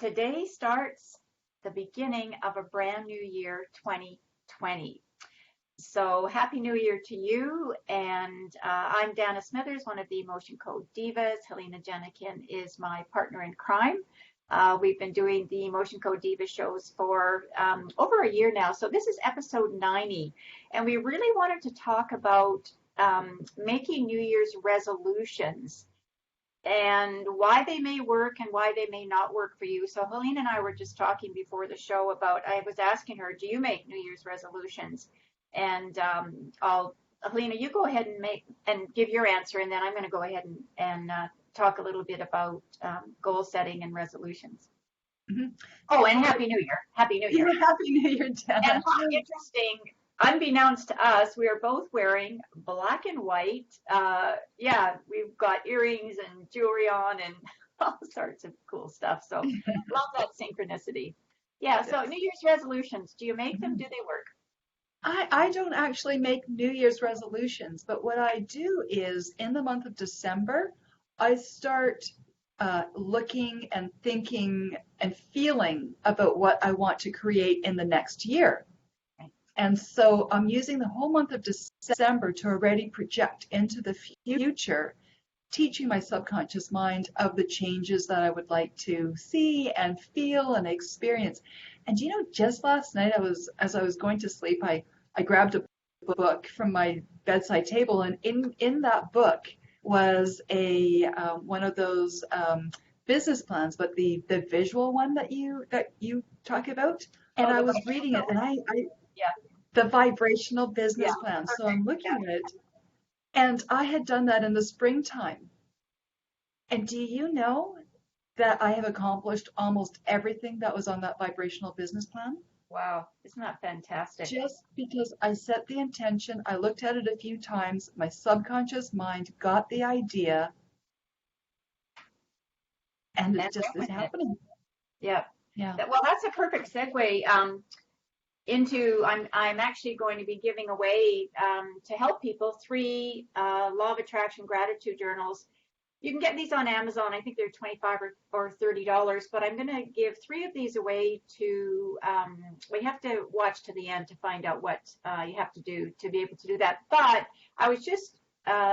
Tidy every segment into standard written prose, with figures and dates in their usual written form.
Today starts the beginning of a brand new year, 2020. So happy new year to you. And I'm Dana Smithers, one of the Emotion Code Divas. Helena Jenikin is my partner in crime. We've been doing the Emotion Code Diva shows for over a year now. So this is episode 90. And we really wanted to talk about making New Year's resolutions and why they may work and why they may not work for you. So Helena and I were just talking before the show about, I was asking her, do you make New Year's resolutions? And Helena, you go ahead and give your answer, and then I'm going to go ahead and talk a little bit about goal setting and resolutions. Mm-hmm. Oh, and Happy New Year. Happy New Year. Happy New Year, Dana. And how interesting, unbeknownst to us, we are both wearing black and white. Yeah, we've got earrings and jewelry on and all sorts of cool stuff. So love that synchronicity. Yeah, so New Year's resolutions, do you make them? Do they work? I don't actually make New Year's resolutions, but what I do is in the month of December, I start looking and thinking and feeling about what I want to create in the next year. And so I'm using the whole month of December to already project into the future, teaching my subconscious mind of the changes that I would like to see and feel and experience. And just last night, as I was going to sleep, I grabbed a book from my bedside table, and in that book was a one of those business plans, but the visual one that you talk about. And I was reading it, and the vibrational business plan. So I'm looking at it, and I had done that in the springtime. And do you know that I have accomplished almost everything that was on that vibrational business plan? Wow, isn't that fantastic? Just because I set the intention, I looked at it a few times, my subconscious mind got the idea, and it just is happening. Yeah. Well, that's a perfect segue into, I'm actually going to be giving away to help people 3 Law of Attraction gratitude journals. You can get these on Amazon. I think they're $25 or $30, but I'm going to give 3 of these away to, we have to watch to the end to find out what you have to do to be able to do that. But I was just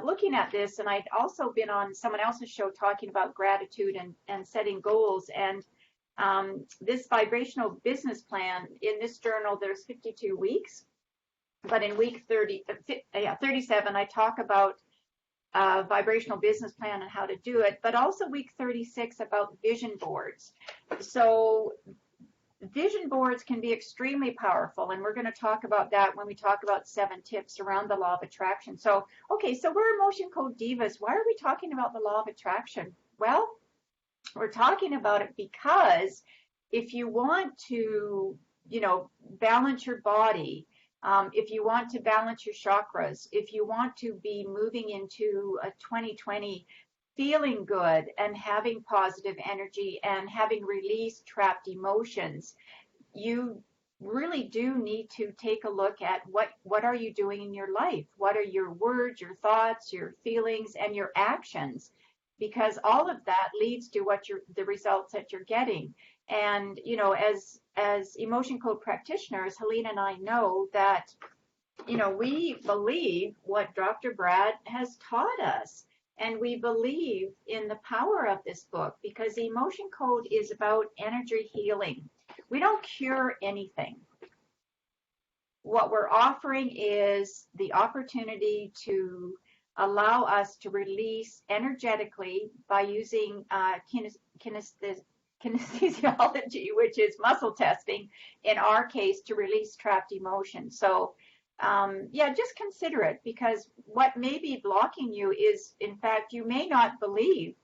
looking at this, and I'd also been on someone else's show talking about gratitude and setting goals. And this vibrational business plan, in this journal, there's 52 weeks. But in week 37, I talk about vibrational business plan and how to do it, but also week 36 about vision boards. So vision boards can be extremely powerful, and we're going to talk about that when we talk about 7 tips around the law of attraction. So, okay, so we're Emotion Code Divas. Why are we talking about the law of attraction? Well, we're talking about it because if you want to, balance your body, if you want to balance your chakras, if you want to be moving into a 2020 feeling good and having positive energy and having released trapped emotions, you really do need to take a look at what are you doing in your life? What are your words, your thoughts, your feelings, and your actions? Because all of that leads to the results that you're getting. And, as emotion code practitioners, Helena and I know that, we believe what Dr. Brad has taught us. And we believe in the power of this book because the emotion code is about energy healing. We don't cure anything. What we're offering is the opportunity to allow us to release energetically by using kinesiology, which is muscle testing, in our case, to release trapped emotions. So, just consider it, because what may be blocking you is, in fact, you may not believe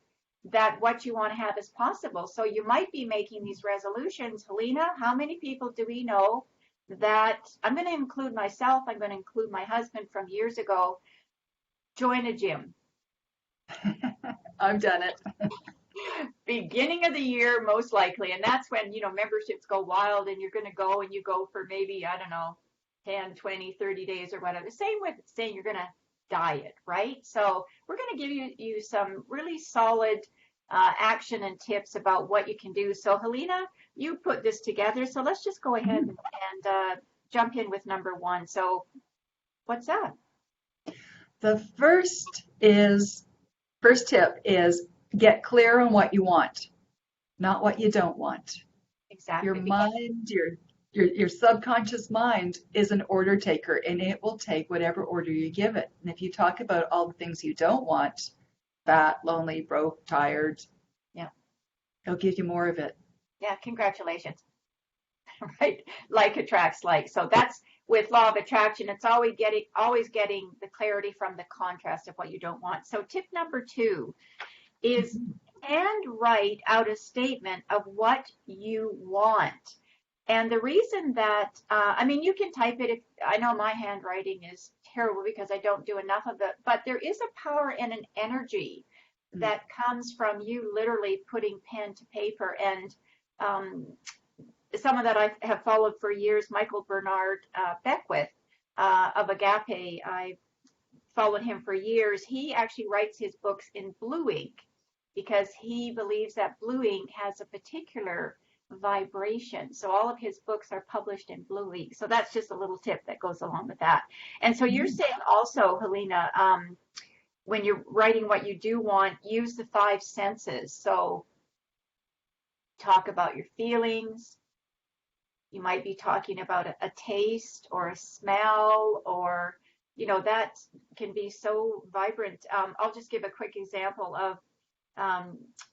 that what you want to have is possible. So you might be making these resolutions. Helena, how many people do we know that, I'm going to include myself, I'm going to include my husband from years ago, join a gym? I've done it. Beginning of the year, most likely. And that's when, memberships go wild, and you're going to go and you go for maybe, 10, 20, 30 days or whatever. Same with saying you're going to diet, right? So we're going to give you some really solid action and tips about what you can do. So Helena, you put this together. So let's just go ahead and jump in with number one. So what's that? The first tip is get clear on what you want, not what you don't want. Exactly. Your mind, your subconscious mind is an order taker, and it will take whatever order you give it. And if you talk about all the things you don't want, fat, lonely, broke, tired, yeah, it'll give you more of it. Yeah, congratulations. Right? Like attracts like. So that's with law of attraction, it's always getting the clarity from the contrast of what you don't want. So tip number 2 is and write out a statement of what you want. And the reason that, I mean, you can type it. I know my handwriting is terrible because I don't do enough of it, but there is a power and an energy that comes from you literally putting pen to paper. And someone that I have followed for years, Michael Bernard Beckwith of Agape, I followed him for years. He actually writes his books in blue ink because he believes that blue ink has a particular vibration. So all of his books are published in blue ink. So that's just a little tip that goes along with that. And so you're saying also, Helena, when you're writing what you do want, use the 5 senses. So talk about your feelings. You might be talking about a taste or a smell, or, you know, that can be so vibrant. I'll just give a quick example of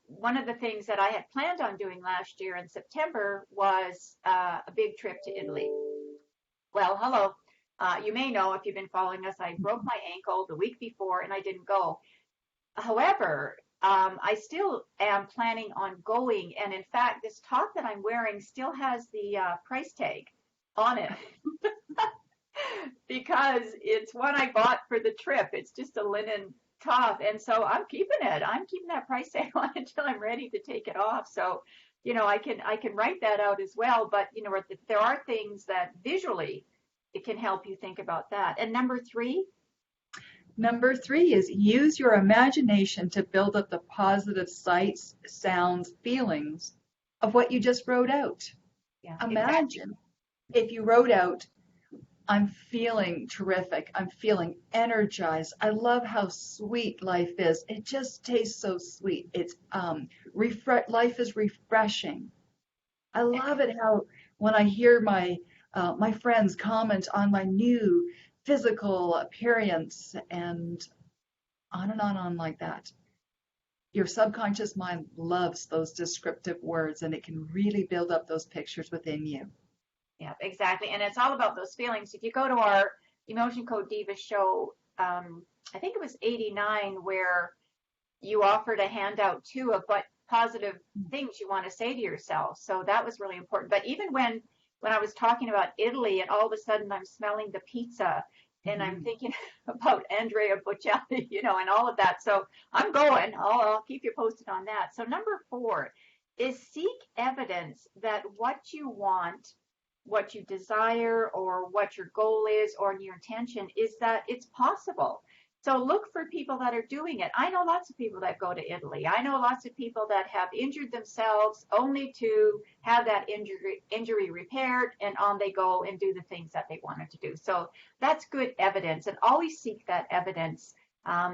one of the things that I had planned on doing last year in September was a big trip to Italy. Well, hello. You may know if you've been following us, I broke my ankle the week before and I didn't go. However, I still am planning on going. And in fact, this top that I'm wearing still has the price tag on it because it's one I bought for the trip. It's just a linen top. And so I'm keeping it. I'm keeping that price tag on until I'm ready to take it off. So, you know, I can write that out as well. But, you know, there are things that visually it can help you think about that. And number 3? Number 3 is use your imagination to build up the positive sights, sounds, feelings of what you just wrote out. Yeah, Imagine if you wrote out, I'm feeling terrific. I'm feeling energized. I love how sweet life is. It just tastes so sweet. It's life is refreshing. I love it how when I hear my friends comment on my new physical appearance and on like that. Your subconscious mind loves those descriptive words, and it can really build up those pictures within you. Yeah, exactly. And it's all about those feelings. If you go to our Emotion Code Divas show, I think it was 89, where you offered a handout too of what positive things you want to say to yourself. So that was really important. But even when I was talking about Italy and all of a sudden I'm smelling the pizza and I'm thinking about Andrea Bocelli, you know, and all of that. So I'm going. I'll keep you posted on that. So number 4 is seek evidence that what you want, what you desire, or what your goal is, or your intention is that it's possible. So look for people that are doing it. I know lots of people that go to Italy. I know lots of people that have injured themselves only to have that injury repaired, and on they go and do the things that they wanted to do. So that's good evidence, and always seek that evidence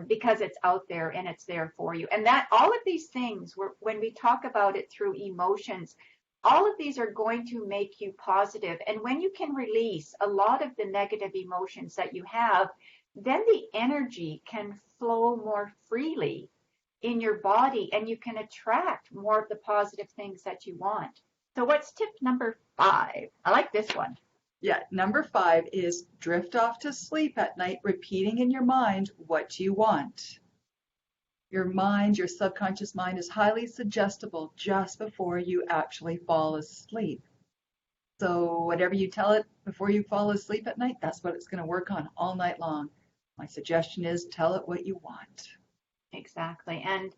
because it's out there and it's there for you. And that all of these things, when we talk about it through emotions, all of these are going to make you positive. And when you can release a lot of the negative emotions that you have, then the energy can flow more freely in your body and you can attract more of the positive things that you want. So what's tip number 5? I like this one. Yeah, number 5 is drift off to sleep at night, repeating in your mind what you want. Your mind, your subconscious mind is highly suggestible just before you actually fall asleep. So whatever you tell it before you fall asleep at night, that's what it's going to work on all night long. My suggestion is tell it what you want. Exactly. And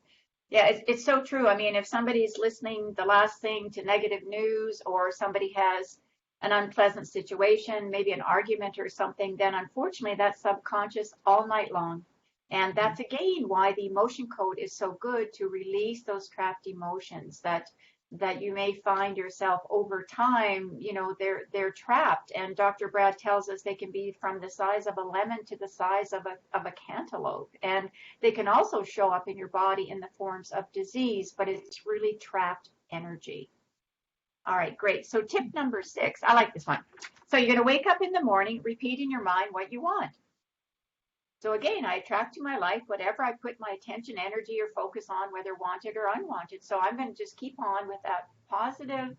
yeah, it's so true. I mean, if somebody's listening the last thing to negative news, or somebody has an unpleasant situation, maybe an argument or something, then unfortunately that's subconscious all night long. And that's again why the emotion code is so good, to release those trapped emotions that you may find yourself over time, they're trapped. And Dr. Brad tells us they can be from the size of a lemon to the size of a cantaloupe. And they can also show up in your body in the forms of disease, but it's really trapped energy. All right, great. So tip number 6, I like this one. So you're going to wake up in the morning, repeat in your mind what you want. So again, I attract to my life whatever I put my attention, energy, or focus on, whether wanted or unwanted. So I'm going to just keep on with that positive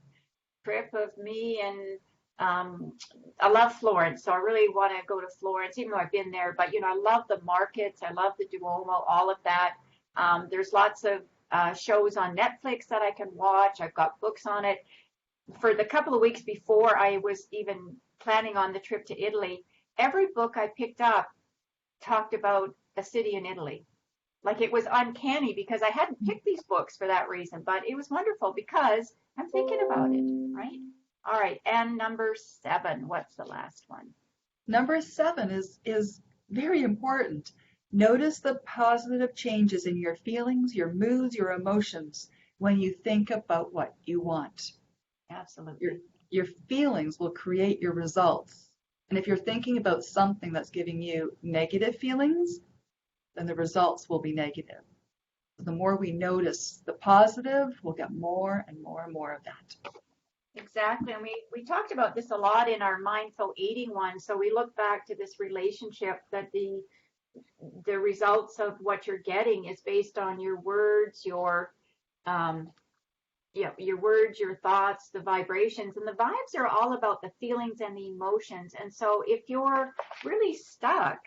trip of me. And I love Florence, so I really want to go to Florence, even though I've been there. But, I love the markets. I love the Duomo, all of that. There's lots of shows on Netflix that I can watch. I've got books on it. For the couple of weeks before I was even planning on the trip to Italy, every book I picked up talked about a city in Italy. Like, it was uncanny because I hadn't picked these books for that reason, but it was wonderful because I'm thinking about it, right? All right, and number 7, what's the last one? Number 7 is very important. Notice the positive changes in your feelings, your moods, your emotions when you think about what you want. Absolutely. Your feelings will create your results. And if you're thinking about something that's giving you negative feelings, then the results will be negative. The more we notice the positive, we'll get more and more and more of that. Exactly. And we talked about this a lot in our mindful eating one. So we look back to this relationship that the results of what you're getting is based on your words, your words, your thoughts, the vibrations, and the vibes are all about the feelings and the emotions. And so if you're really stuck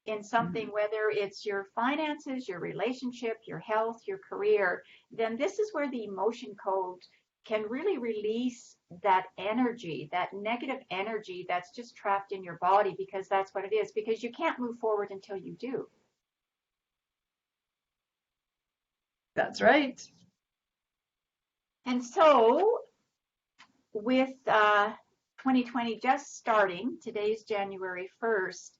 in something, whether it's your finances, your relationship, your health, your career, then this is where the emotion code can really release that energy, that negative energy that's just trapped in your body, because that's what it is, because you can't move forward until you do. That's right. And so with 2020 just starting, today's January 1st,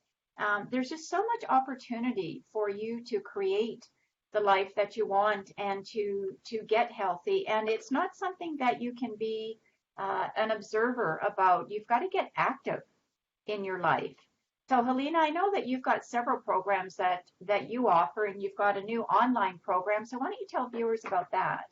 there's just so much opportunity for you to create the life that you want and to get healthy. And it's not something that you can be an observer about. You've got to get active in your life. So Helena, I know that you've got several programs that you offer, and you've got a new online program. So why don't you tell viewers about that?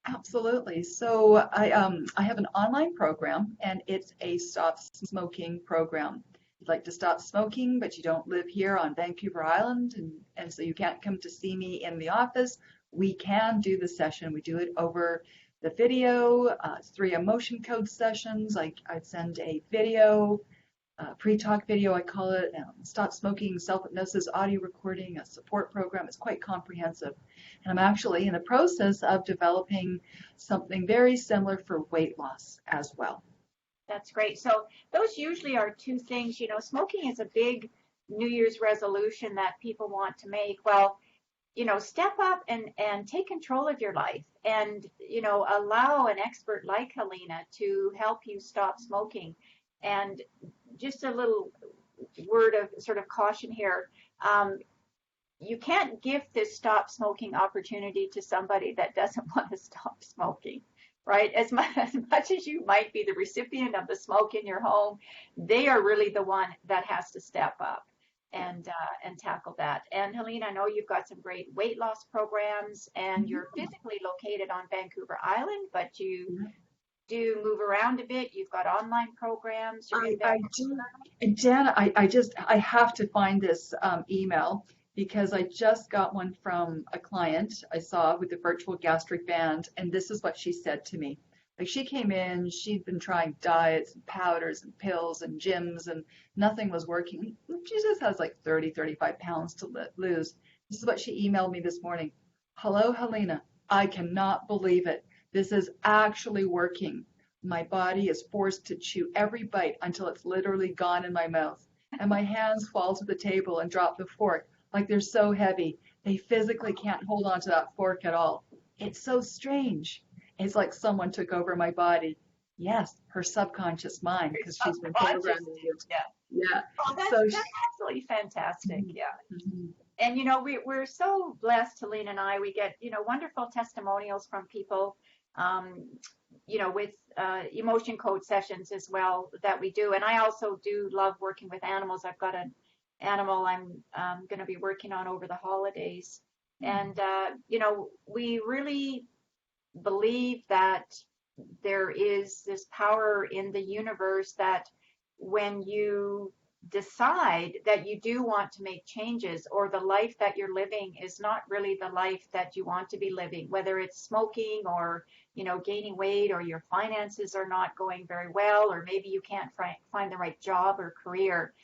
Absolutely. So I have an online program, and it's a stop smoking program. You'd like to stop smoking, but you don't live here on Vancouver Island, and so you can't come to see me in the office. We can do the session. We do it over the video. It's 3 emotion code sessions. I'd send a video, pre-talk video, I call it, stop smoking, self-hypnosis, audio recording, a support program. It's quite comprehensive. And I'm actually in the process of developing something very similar for weight loss as well. That's great. So those usually are 2 things. Smoking is a big New Year's resolution that people want to make. Well, step up and take control of your life, and, allow an expert like Helena to help you stop smoking. And just a little word of sort of caution here. You can't give this stop smoking opportunity to somebody that doesn't want to stop smoking, right? As much as you might be the recipient of the smoke in your home, they are really the one that has to step up and tackle that. And Helena, I know you've got some great weight loss programs, and you're physically located on Vancouver Island, but you do move around a bit. You've got online programs. I do. And Jen, I have to find this email, because I just got one from a client I saw with the virtual gastric band, and this is what she said to me. Like, she came in, she'd been trying diets and powders and pills and gyms, and nothing was working. She just has like 30, 35 pounds to lose. This is what she emailed me this morning. Hello, Helena. I cannot believe it. This is actually working. My body is forced to chew every bite until it's literally gone in my mouth. And my hands fall to the table and drop the fork like they're so heavy. They physically can't hold on to that fork at all. It's so strange. It's like someone took over my body. Yes, her subconscious mind, because she's been programming it. Yeah. Yeah. Oh, that's absolutely fantastic. Yeah. Mm-hmm. And we're so blessed, Helene and I. We get wonderful testimonials from people, um, with emotion code sessions as well that we do. And I also do love working with animals. I've got an animal I'm going to be working on over the holidays, and we really believe that there is this power in the universe that when you decide that you do want to make changes, or the life that you're living is not really the life that you want to be living, whether it's smoking or gaining weight, or your finances are not going very well, or maybe you can't find the right job or career,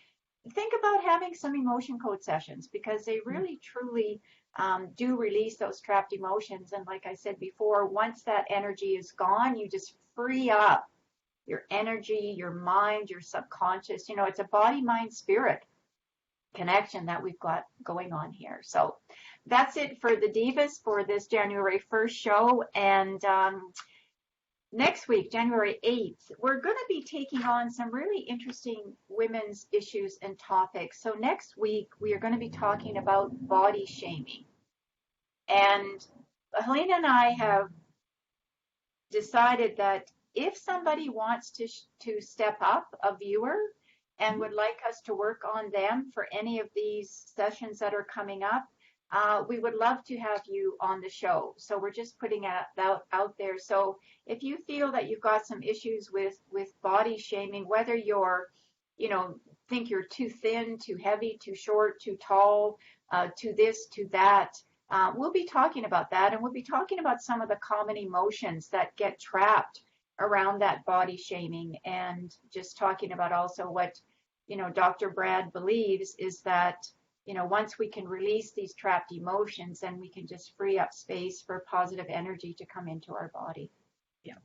think about having some emotion code sessions, because they really truly do release those trapped emotions. And like I said before, once that energy is gone, you just free up your energy, your mind, your subconscious. It's a body, mind, spirit connection that we've got going on here. So that's it for the Divas for this January 1st show. And next week, January 8th, we're going to be taking on some really interesting women's issues and topics. So next week, we are going to be talking about body shaming. And Helena and I have decided that if somebody wants to step up, a viewer, and would like us to work on them for any of these sessions that are coming up, we would love to have you on the show. So we're just putting that out there. So if you feel that you've got some issues with body shaming, whether you're, think you're too thin, too heavy, too short, too tall, too this, too that, we'll be talking about that. And we'll be talking about some of the common emotions that get trapped around that body shaming, and just talking about also what, Dr. Brad believes is that, once we can release these trapped emotions, then we can just free up space for positive energy to come into our body. Yeah.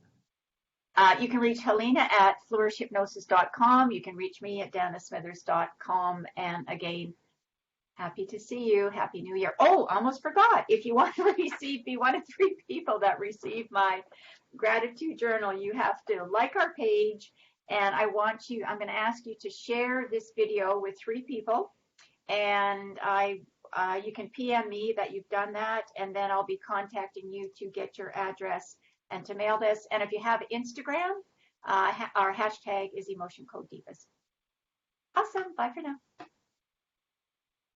You can reach Helena at flourishhypnosis.com. You can reach me at danasmithers.com. And again, happy to see you. Happy New Year. Oh, almost forgot. If you want to be one of 3 people that receive my gratitude journal, you have to like our page. And I'm going to ask you to share this video with 3 people. And you can PM me that you've done that, and then I'll be contacting you to get your address and to mail this. And if you have Instagram, our hashtag is Emotion Code Divas. Awesome. Bye for now.